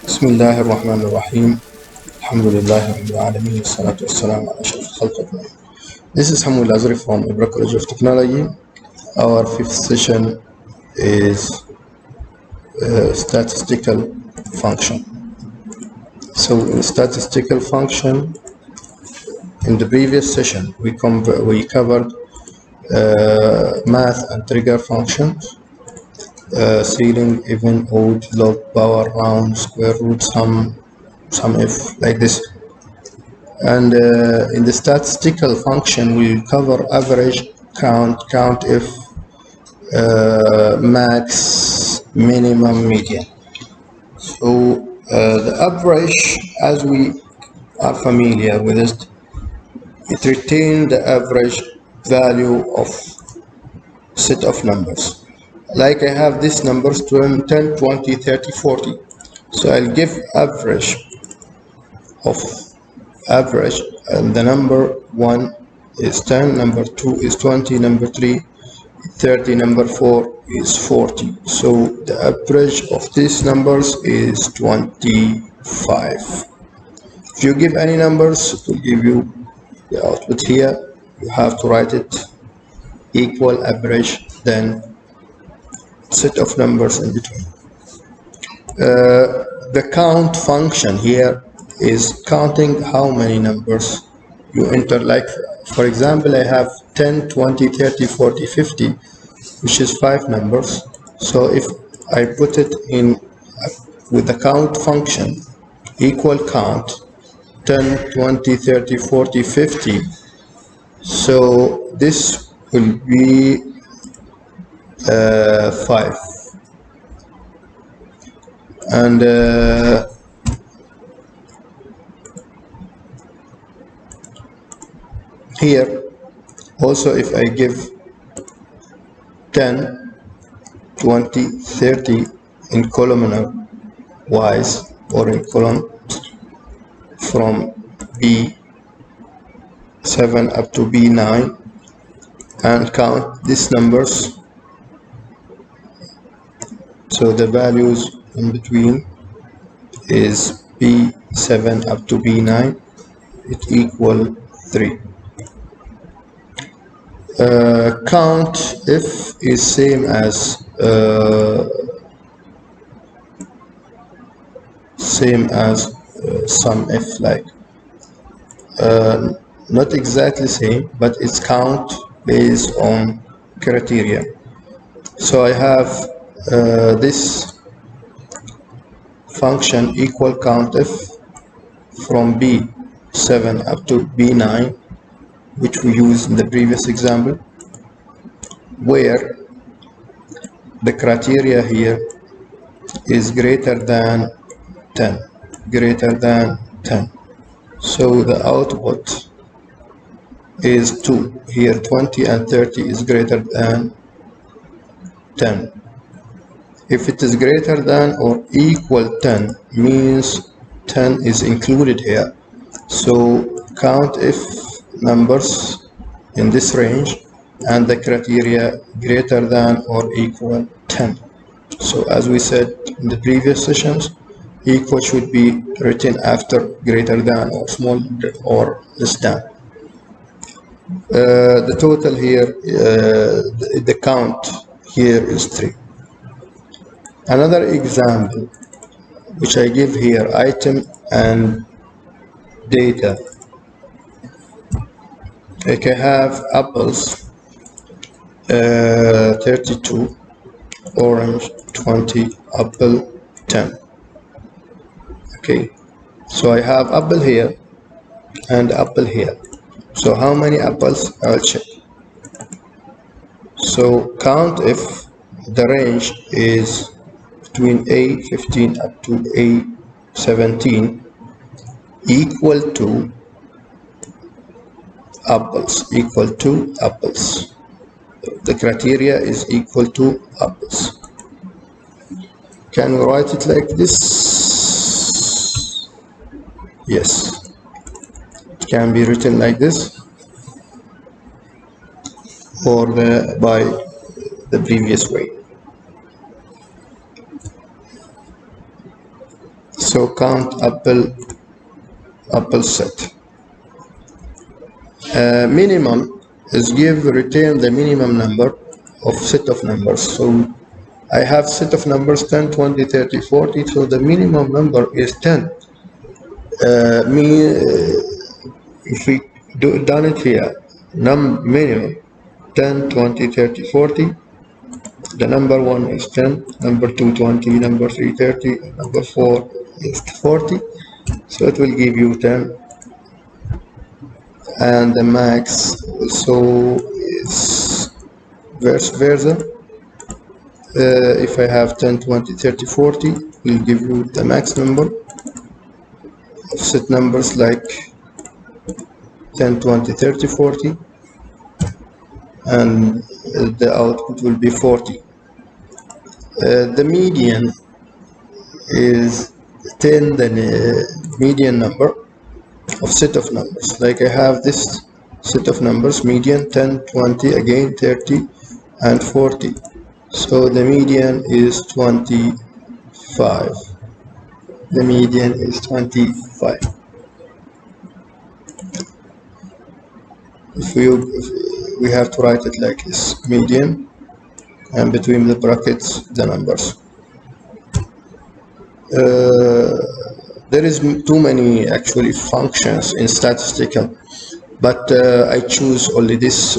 بسم الله الرحمن الرحيم. الحمد لله رب العالمين والصلاة والسلام على أشرف الخلق أجمعين. This is Hamood Alazri from Ibra College of Technology. Our fifth session is statistical function. So in statistical function, in the previous session, we covered math and trigger functions, ceiling, even, odd, log, power, round, square root, sum if, like this. And in the statistical function, we cover average, count if, max, minimum, median. So the average, as we are familiar with it retains the average value of set of numbers. Like I have these numbers 10, 20, 30, 40. So I'll give average of average, and the number 1 is 10, number 2 is 20, number 3 30, number 4 is 40. So the average of these numbers is 25. If you give any numbers, it will give you the output here. You have to write it equal average, then set of numbers in between. The count function here is counting how many numbers you enter. Like, for example, I have 10, 20, 30, 40, 50, which is 5 numbers. So if I put it in with the count function, equal count 10, 20, 30, 40, 50, so this will be 5. And here also, if I give 10, 20, 30 in columnar wise, or in column from B7 up to B9, and count these numbers, so the values in between is B7 up to B9, it equal 3. Count if is same as sum if, like not exactly same, but it's count based on criteria. So I have this function equal count if from B7 up to B9, which we used in the previous example, where the criteria here is greater than 10. So the output is 2. Here 20 and 30 is greater than 10. If it is greater than or equal 10, means 10 is included here. So count if numbers in this range and the criteria greater than or equal 10. So as we said in the previous sessions, equal should be written after greater than or small or less than. The total here, the count here is 3. Another example which I give here, item and data. Like I have apples 32, orange 20, apple 10. Okay, so I have apple here and apple here. So how many apples? I'll check. So count if the range is between A15 up to A17 equal to apples, The criteria is equal to apples. Can we write it like this? Yes, it can be written like this, or by the previous way. So count apple set. Minimum is return the minimum number of set of numbers. So I have set of numbers 10, 20, 30, 40. So the minimum number is 10. If we done it here, minimum 10, 20, 30, 40. The number 1 is 10, number 2 20, number 3 30, number 4 is 40. So it will give you 10, and the max also is vice versa. If I have 10, 20, 30, 40, will give you the max number of set numbers like 10, 20, 30, 40, and the output will be 40. The median is 10, the median number of set of numbers. Like I have this set of numbers, median 10, 20, again 30, and 40. So the median is 25. The median is 25. If we have to write it like this, median, and between the brackets the numbers. There is too many actually functions in statistical, but I choose only this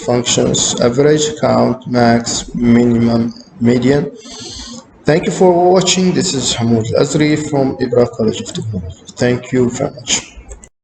functions: average, count, max, minimum, median. Thank you for watching. This is Hamood Alazri from Ibra College of Technology. Thank you very much.